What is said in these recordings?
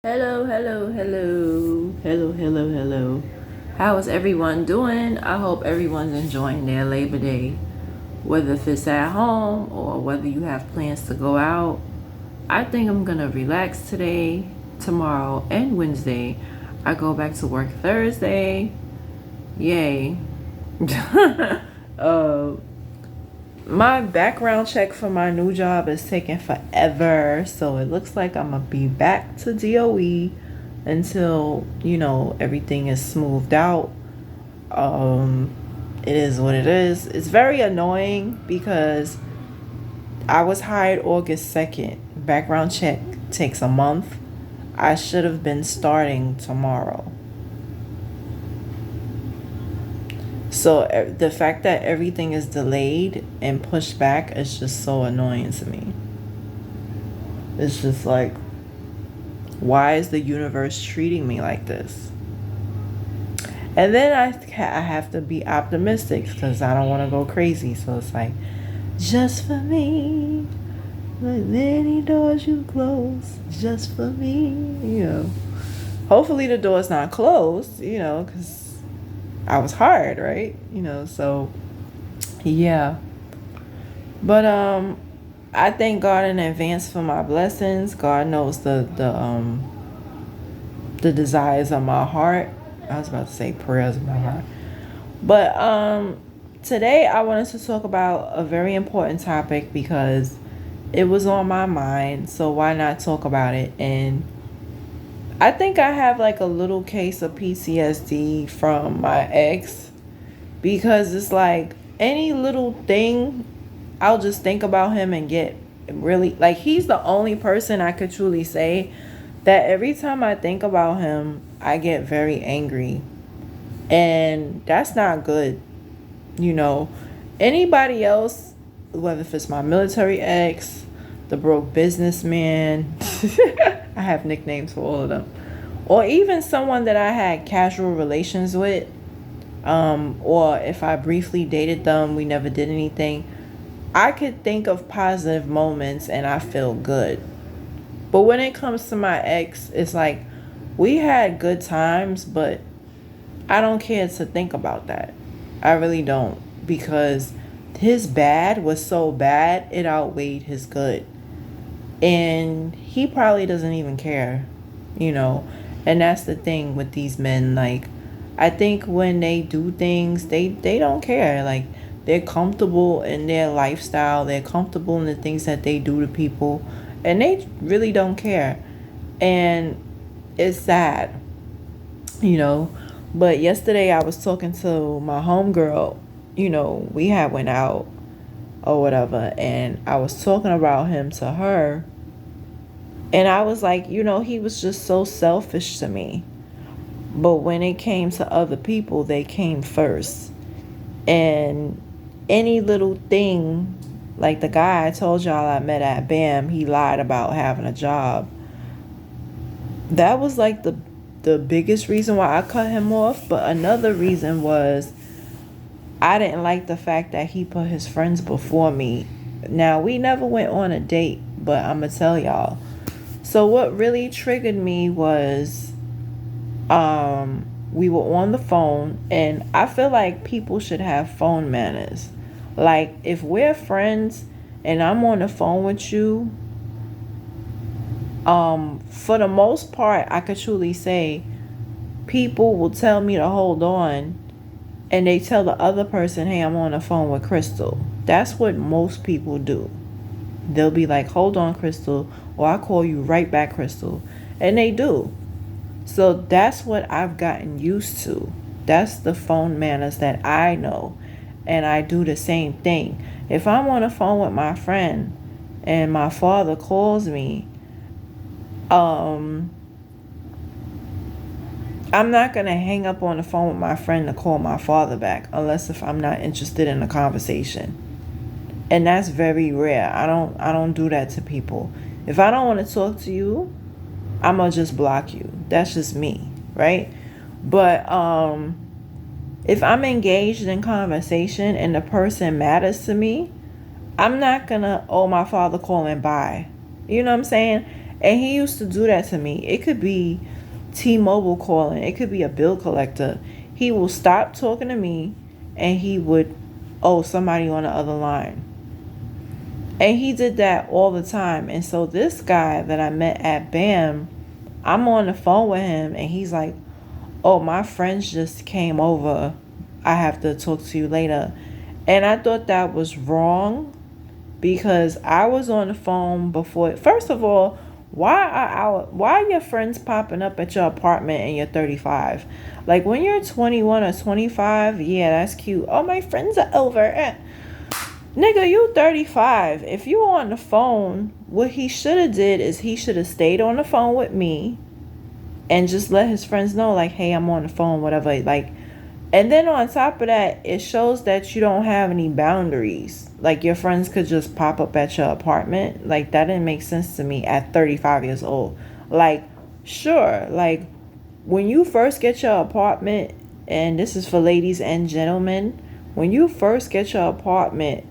Hello, hello, hello, hello, hello, hello. How is everyone doing? I hope everyone's enjoying their Labor Day, whether if it's at home or whether you have plans to go out. I think I'm gonna relax today, tomorrow, and Wednesday. I go back to work Thursday. Yay. uh, my background check for my new job is taking forever, so it looks like I'm gonna be back to DOE until everything is smoothed out. It is what it is. It's very annoying because I was hired August 2nd. Background check takes a month. I should have been starting tomorrow. So the fact that everything is delayed and pushed back is just so annoying to me. It's just like, why is the universe treating me like this? And then I have to be optimistic because I don't want to go crazy. So it's like, just for me, like many doors you close, just for me. Hopefully the door's not closed, because I was hard, right? So yeah. But I thank God in advance for my blessings. God knows the desires of my heart. I was about to say prayers of my heart. But today I wanted to talk about a very important topic because it was on my mind. So why not talk about it? And I think I have like a little case of PTSD from my ex because it's like any little thing I'll just think about him and get really like he's the only person I could truly say that every time I think about him, I get very angry. And that's not good. You know, Anybody else, whether if it's my military ex, the broke businessman, I have nicknames for all of them, or even someone that I had casual relations with, or if I briefly dated them, we never did anything. I could think of positive moments and I feel good. But when it comes to my ex, it's like we had good times, but I don't care to think about that. I really don't because his bad was so bad it outweighed his good. And he probably doesn't even care, you know. And that's the thing with these men, like I think when they do things, they don't care. Like they're comfortable in their lifestyle, they're comfortable in the things that they do to people, and they really don't care. And it's sad, you know. But yesterday I was talking to my homegirl, we had went out or whatever, and I was talking about him to her, and I was like, he was just so selfish to me. But when it came to other people, they came first. And any little thing, like the guy I told y'all I met at BAM, he lied about having a job. That was like the biggest reason why I cut him off. But another reason was I didn't like the fact that he put his friends before me. Now, we never went on a date, but I'm going to tell y'all. So what really triggered me was we were on the phone, and I feel like people should have phone manners. Like if we're friends and I'm on the phone with you, for the most part I could truly say people will tell me to hold on, and they tell the other person, hey, I'm on the phone with Crystal. That's what most people do. They'll be like, hold on, Crystal, or I'll call you right back, Crystal. And they do. So that's what I've gotten used to. That's the phone manners that I know. And I do the same thing. If I'm on the phone with my friend and my father calls me, I'm not going to hang up on the phone with my friend to call my father back unless if I'm not interested in a conversation. And that's very rare. I don't do that to people. If I don't want to talk to you, I'm going to just block you. That's just me, right? But if I'm engaged in conversation and the person matters to me, I'm not going to, oh, my father calling by. You know what I'm saying? And he used to do that to me. It could be T-Mobile calling. It could be a bill collector. He will stop talking to me and he would, oh, somebody on the other line. And he did that all the time. And so this guy that I met at BAM, I'm on the phone with him and he's like, oh, my friends just came over. I have to talk to you later. And I thought that was wrong because I was on the phone before. First of all, why are your friends popping up at your apartment and you're 35? Like when you're 21 or 25, yeah, that's cute. Oh, my friends are over. Nigga, you 35. If you on the phone, what he should have did is he should have stayed on the phone with me and just let his friends know, like, hey, I'm on the phone, whatever. Like, and then on top of that, it shows that you don't have any boundaries. Like your friends could just pop up at your apartment. Like that didn't make sense to me at 35 years old. Like, sure, like when you first get your apartment, and this is for ladies and gentlemen, when you first get your apartment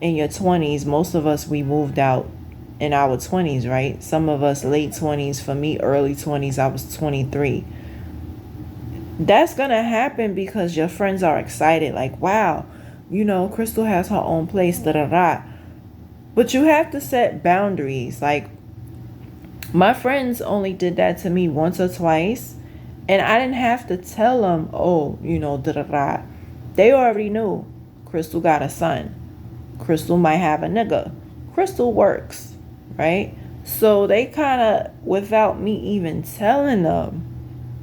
in your 20s, most of us, we moved out in our 20s, right? Some of us late 20s. For me, early 20s, I was 23. That's gonna happen because your friends are excited, like, wow, Crystal has her own place, da da da. But you have to set boundaries. Like, my friends only did that to me once or twice, and I didn't have to tell them, oh, da da da. They already knew Crystal got a son. Crystal might have a nigga. Crystal works, right? So they kind of, without me even telling them,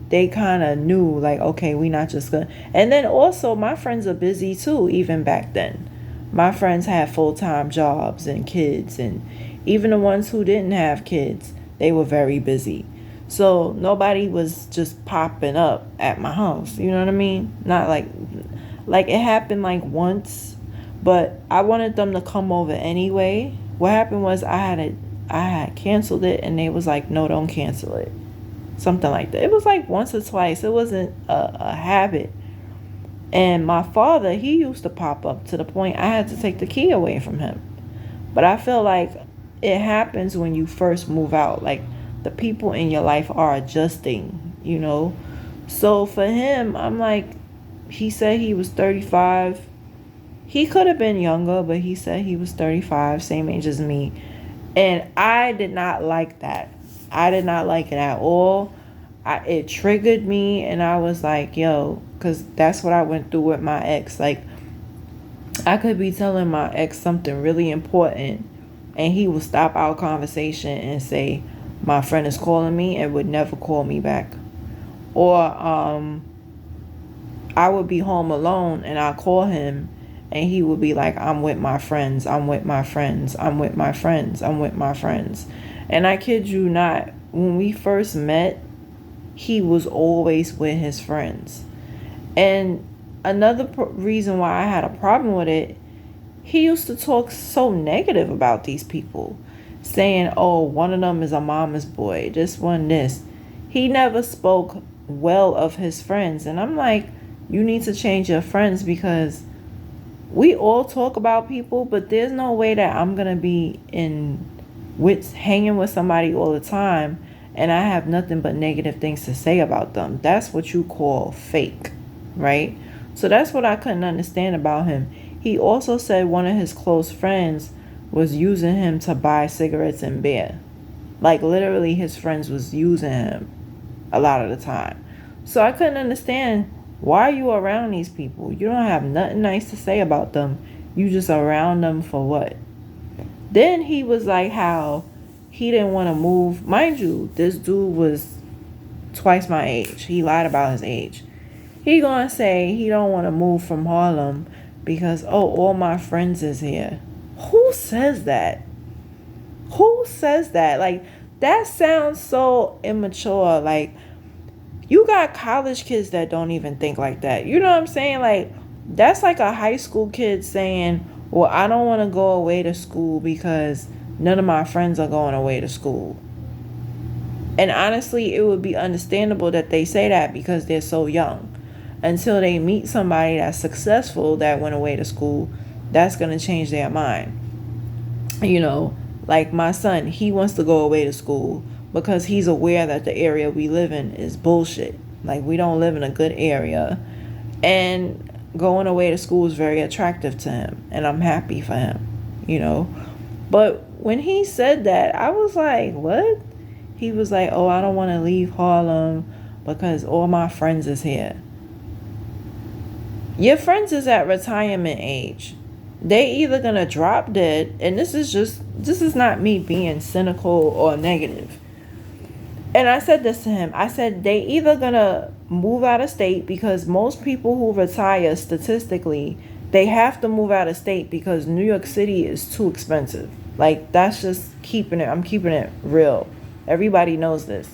they kind of knew, like, okay, we not just gonna. And then also my friends are busy too, even back then. My friends had full-time jobs and kids, and even the ones who didn't have kids, they were very busy. So nobody was just popping up at my house, you know what I mean? Not like it happened like once, but I wanted them to come over anyway. What happened was I had canceled it and they was like, no, don't cancel it. Something like that. It was like once or twice. It wasn't a habit. And my father, he used to pop up to the point I had to take the key away from him. But I feel like it happens when you first move out. Like the people in your life are adjusting. So for him, I'm like, he said he was 35. He could have been younger, but he said he was 35, same age as me. And I did not like that. I did not like it at all. It triggered me, and I was like, yo, because that's what I went through with my ex. Like, I could be telling my ex something really important, and he would stop our conversation and say, my friend is calling me, and would never call me back. Or I would be home alone, and I call him, and he would be like, I'm with my friends, I'm with my friends, I'm with my friends, I'm with my friends. And I kid you not, when we first met, he was always with his friends. And another reason why I had a problem with it, he used to talk so negative about these people, saying, oh, one of them is a mama's boy, this one, this. He never spoke well of his friends. And I'm like, you need to change your friends, because we all talk about people, but there's no way that I'm going to be hanging with somebody all the time and I have nothing but negative things to say about them. That's what you call fake, right? So that's what I couldn't understand about him. He also said one of his close friends was using him to buy cigarettes and beer. Like literally his friends was using him a lot of the time. So I couldn't understand, why are you around these people? You don't have nothing nice to say about them. You just around them for what? Then he was like how he didn't want to move. Mind you, this dude was twice my age. He lied about his age. He gonna say he don't want to move from Harlem because, oh, all my friends is here. Who says that? Who says that? Like, that sounds so immature. Like, you got college kids that don't even think like that. You know what I'm saying? Like, that's like a high school kid saying, well, I don't want to go away to school because none of my friends are going away to school. And honestly, it would be understandable that they say that because they're so young. Until they meet somebody that's successful that went away to school, that's going to change their mind. Like my son, he wants to go away to school because he's aware that the area we live in is bullshit. Like we don't live in a good area. And going away to school is very attractive to him. And I'm happy for him, you know. But when he said that, I was like, what? He was like, oh, I don't want to leave Harlem because all my friends is here. Your friends is at retirement age. They either gonna drop dead, and this is not me being cynical or negative. And I said this to him. I said they either gonna move out of state because most people who retire statistically, they have to move out of state because New York City is too expensive. Like that's just I'm keeping it real. Everybody knows this.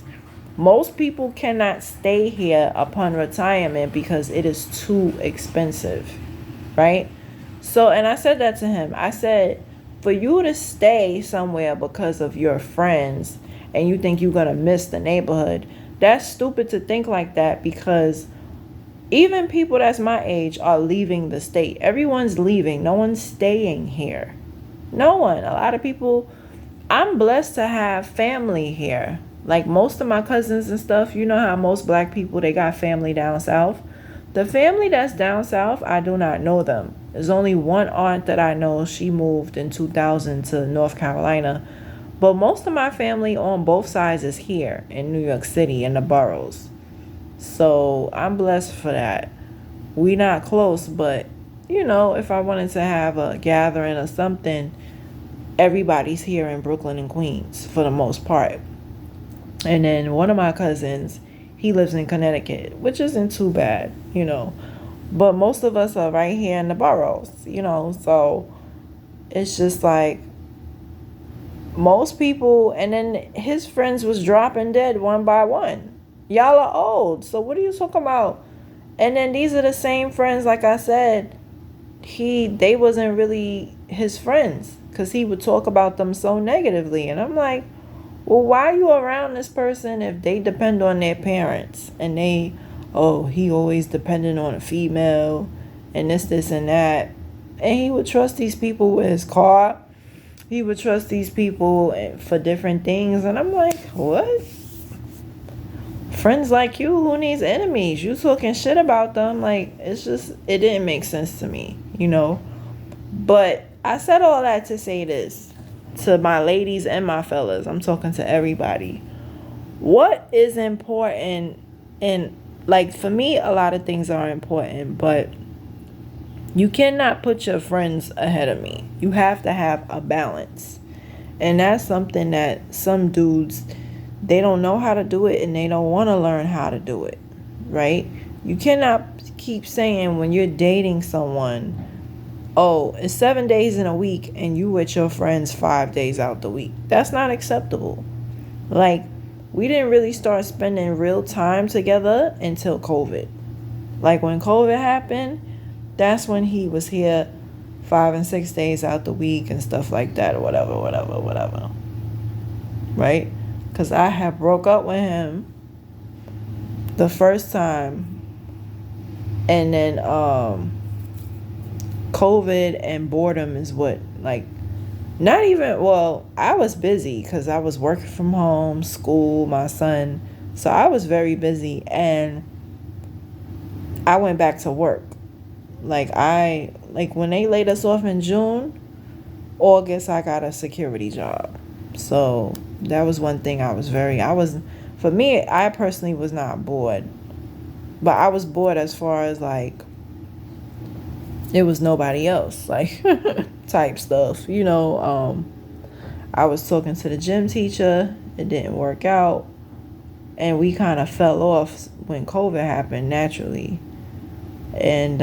Most people cannot stay here upon retirement because it is too expensive, right? So, and I said that to him. I said, for you to stay somewhere because of your friends and you think you're going to miss the neighborhood, that's stupid to think like that because even people that's my age are leaving the state. Everyone's leaving. No one's staying here. No one. A lot of people, I'm blessed to have family here. Like most of my cousins and stuff, you know how most black people, they got family down south. The family that's down south, I do not know them. There's only one aunt that I know. She moved in 2000 to North Carolina. But most of my family on both sides is here in New York City in the boroughs. So I'm blessed for that. We not close, but you know, if I wanted to have a gathering or something, everybody's here in Brooklyn and Queens for the most part. And then one of my cousins, he lives in Connecticut, which isn't too bad, you know. But most of us are right here in the boroughs, you know. So it's just like most people, and then his friends was dropping dead one by one. Y'all are old, so what are you talking about? And then these are the same friends, like I said, they wasn't really his friends because he would talk about them so negatively. And I'm like, well, why are you around this person if they depend on their parents and he always depended on a female and this and that. And he would trust these people with his car. He would trust these people for different things. And I'm like, what? Friends like you, who needs enemies? You talking shit about them. Like, it didn't make sense to me, you know. But I said all that to say this. To my ladies and my fellas, I'm talking to everybody. What is important? And like for me, a lot of things are important, but you cannot put your friends ahead of me. You have to have a balance. And that's something that some dudes, they don't know how to do it and they don't want to learn how to do it, right? You cannot keep saying when you're dating someone, oh, it's 7 days in a week and you with your friends 5 days out the week. That's not acceptable. Like, we didn't really start spending real time together until COVID. Like, when COVID happened, that's when he was here 5 and 6 days out the week and stuff like that, or whatever. Right? Because I had broke up with him the first time. And then, COVID and boredom is what, like, not even, well, I was busy because I was working from home, school, my son. So I was very busy and I went back to work. Like when they laid us off in June, August, I got a security job. So that was one thing for me, I personally was not bored. But I was bored as far as like, it was nobody else, like type stuff, you know. I was talking to the gym teacher. It didn't work out. And we kind of fell off when COVID happened naturally. And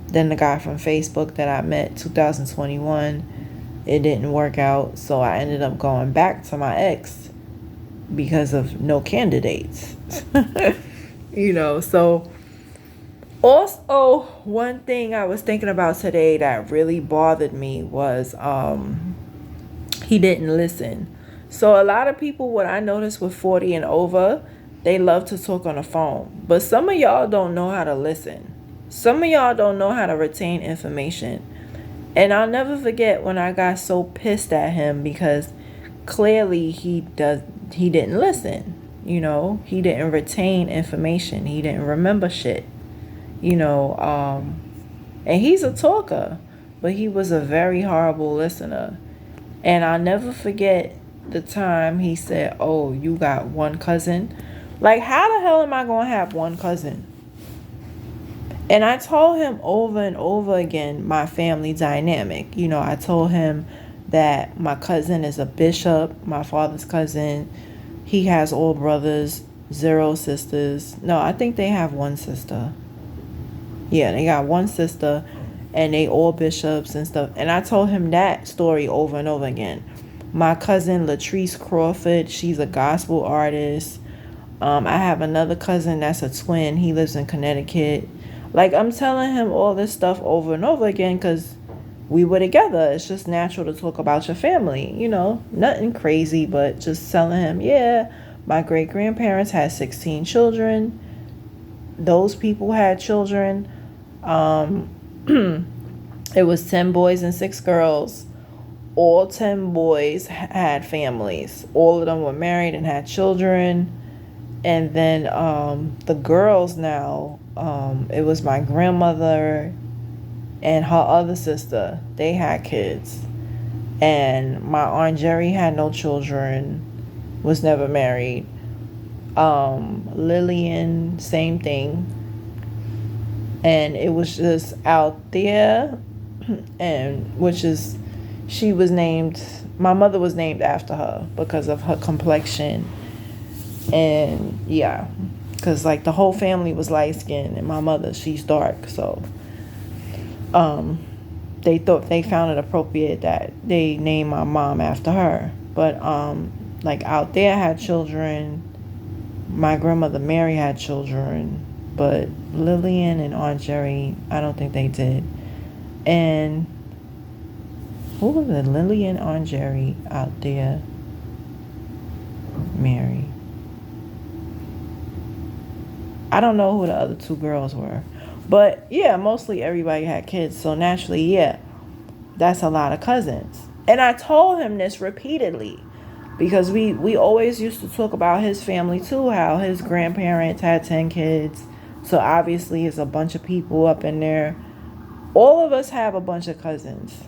then the guy from Facebook that I met 2021, it didn't work out. So I ended up going back to my ex because of no candidates. You know, so also one thing I was thinking about today that really bothered me was he didn't listen. So a lot of people, what I noticed with 40 and over, they love to talk on the phone. But some of y'all don't know how to listen. Some of y'all don't know how to retain information. And I'll never forget when I got so pissed at him because clearly he didn't listen. He didn't retain information. He didn't remember shit. You know, and he's a talker, but he was a very horrible listener. And I'll never forget the time he said, "Oh, you got one cousin." Like, how the hell am I going to have one cousin? And I told him over and over again my family dynamic. I told him that my cousin is a bishop, my father's cousin. He has all brothers, 0 sisters. No, I think they have one sister. Yeah, they got one sister, and they all bishops and stuff. And I told him that story over and over again. My cousin Latrice Crawford, she's a gospel artist. I have another cousin that's a twin. He lives in Connecticut. Like, I'm telling him all this stuff over and over again because we were together. It's just natural to talk about your family, nothing crazy, but just telling him, yeah, my great grandparents had 16 children. Those people had children. It was 10 boys and 6 girls. All 10 boys had families. All of them were married and had children. And then the girls now, it was my grandmother and her other sister. They had kids. And my Aunt Jerry had no children, was never married. Lillian, same thing. And it was just out there. And she was named, my mother was named after her because of her complexion. And yeah, because like the whole family was light skinned and my mother, she's dark. So they found it appropriate that they named my mom after her. But like out there had children. My grandmother Mary had children, but Lillian and Aunt Jerry, I don't think they did. And who was it? Lillian, Aunt Jerry out there, Mary. I don't know who the other 2 girls were. But yeah, mostly everybody had kids. So naturally, yeah, that's a lot of cousins. And I told him this repeatedly because we always used to talk about his family too, how his grandparents had 10 kids. So obviously it's a bunch of people up in there. All of us have a bunch of cousins.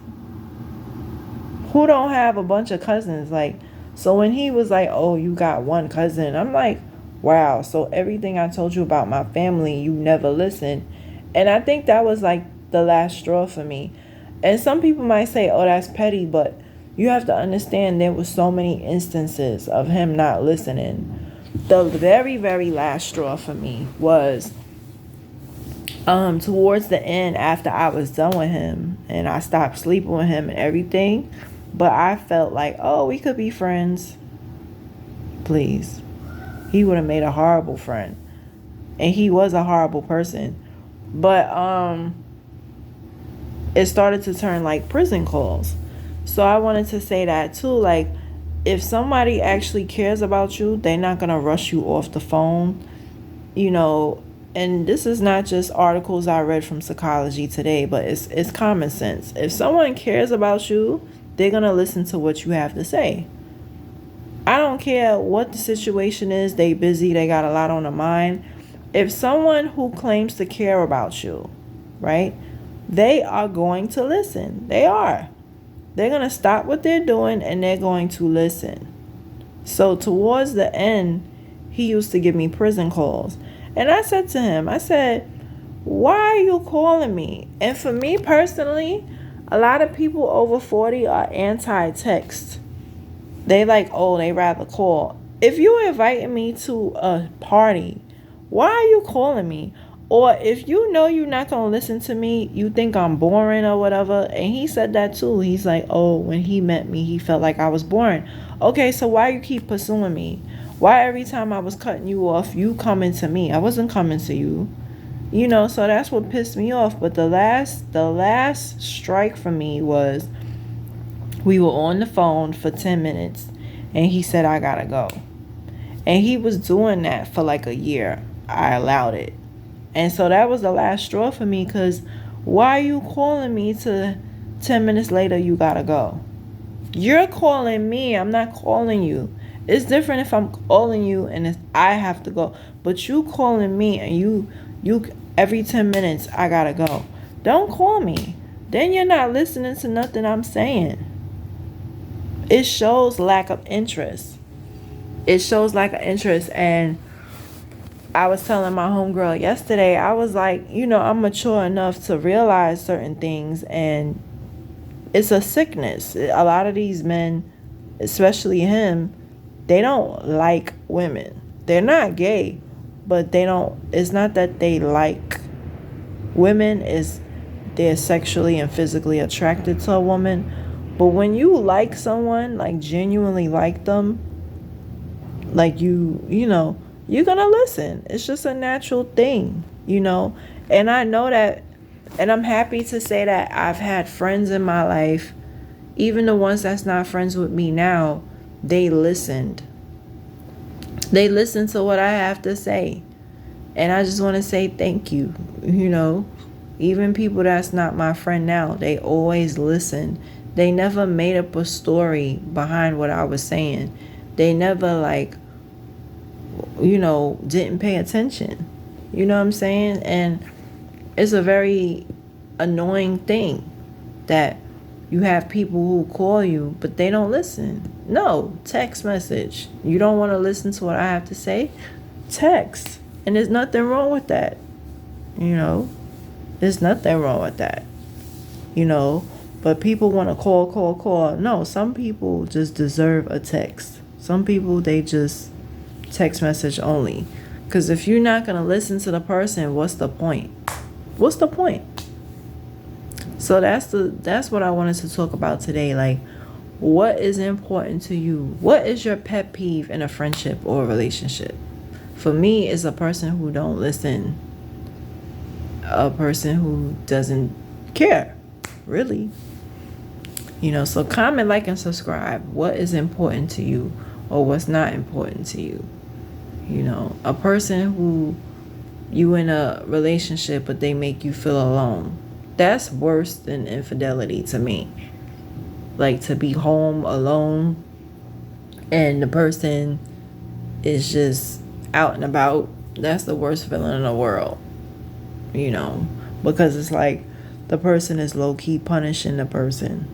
Who don't have a bunch of cousins? Like, so when he was like, "Oh, you got one cousin," I'm like, wow, so everything I told you about my family, you never listened. And I think that was like the last straw for me. And some people might say, "Oh, that's petty," but you have to understand there was so many instances of him not listening. The very, very last straw for me was towards the end after I was done with him and I stopped sleeping with him and everything. But I felt like, oh, we could be friends. Please. He would have made a horrible friend. And he was a horrible person. But it started to turn like prison calls. So I wanted to say that too. Like, if somebody actually cares about you, they're not going to rush you off the phone. And this is not just articles I read from Psychology Today, but it's common sense. If someone cares about you, they're going to listen to what you have to say. I don't care what the situation is. They busy. They got a lot on their mind. If someone who claims to care about you, right, they are going to listen. They are. They're going to stop what they're doing and they're going to listen. So towards the end, he used to give me prison calls. And I said to him, I said, "Why are you calling me?" And for me personally, a lot of people over 40 are anti-text. They they rather call. If you inviting me to a party, why are you calling me? Or if you know you're not going to listen to me, you think I'm boring or whatever. And he said that too. He's like, "Oh, when he met me, he felt like I was boring." Okay, so why you keep pursuing me? Why every time I was cutting you off, you coming to me? I wasn't coming to you. So that's what pissed me off. But the last strike for me was we were on the phone for 10 minutes and he said, "I gotta go." And he was doing that for like a year. I allowed it. And so that was the last straw for me, because why are you calling me to 10 minutes later, you gotta go. You're calling me. I'm not calling you. It's different if I'm calling you and if I have to go. But you calling me and you every 10 minutes, I gotta go. Don't call me. Then you're not listening to nothing I'm saying. It shows lack of interest. It shows lack of interest. And I was telling my homegirl yesterday, I was like, I'm mature enough to realize certain things, and it's a sickness. A lot of these men, especially him, they don't like women. They're not gay, but it's not that they like women, they're sexually and physically attracted to a woman. But when you like someone, like genuinely like them, like you're gonna listen. It's just a natural thing, and I know that, and I'm happy to say that I've had friends in my life, even the ones that's not friends with me now, they listened to what I have to say. And I just want to say thank you. Even people that's not my friend now, they always listened. They never made up a story behind what I was saying. They never didn't pay attention. You know what I'm saying? And it's a very annoying thing that you have people who call you, but they don't listen. No, text message. You don't want to listen to what I have to say? Text. And there's nothing wrong with that. There's nothing wrong with that. But people want to call. No, some people just deserve a text. Some people, they just text message only. Because if you're not going to listen to the person, what's the point? What's the point? So that's what I wanted to talk about today. Like, what is important to you? What is your pet peeve in a friendship or a relationship? For me, it's a person who don't listen. A person who doesn't care, really. So comment, like, and subscribe. What is important to you or what's not important to you? A person who you in a relationship but they make you feel alone. That's worse than infidelity to me. Like, to be home alone and the person is just out and about. That's the worst feeling in the world. Because it's like the person is low-key punishing the person.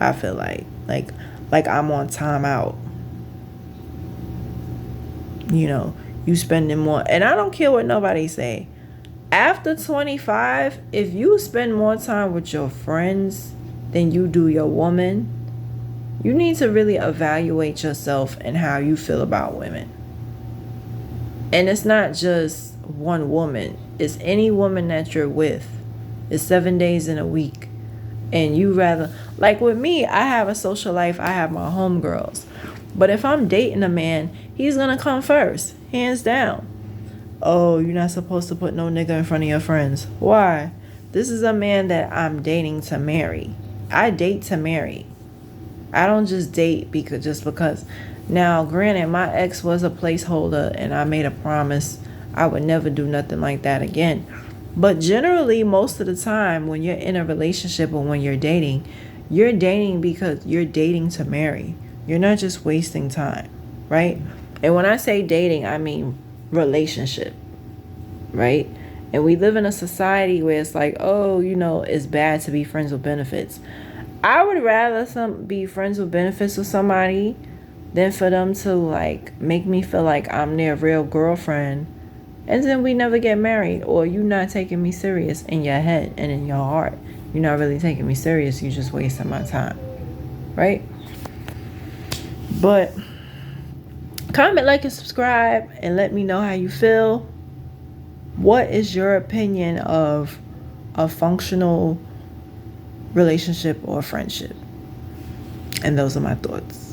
I feel like I'm on time out. You spending more, and I don't care what nobody say. After 25, if you spend more time with your friends than you do your woman, you need to really evaluate yourself and how you feel about women. And it's not just one woman. It's any woman that you're with. It's 7 days in a week. And you rather, like with me, I have a social life. I have my homegirls. But if I'm dating a man, he's going to come first. Hands down. Oh, you're not supposed to put no nigga in front of your friends. Why? This is a man that I'm dating to marry. I date to marry. I don't just date because. Now, granted, my ex was a placeholder and I made a promise I would never do nothing like that again. But generally, most of the time, when you're in a relationship or when you're dating because you're dating to marry. You're not just wasting time, right? And when I say dating, I mean relationship, right? And we live in a society where it's like, oh, it's bad to be friends with benefits. I would rather be friends with benefits with somebody than for them to make me feel like I'm their real girlfriend, and then we never get married, or you not taking me serious in your head and in your heart. You're not really taking me serious. You just wasting my time, right? But comment, like, and subscribe, and let me know how you feel. What is your opinion of a functional relationship or friendship? And those are my thoughts.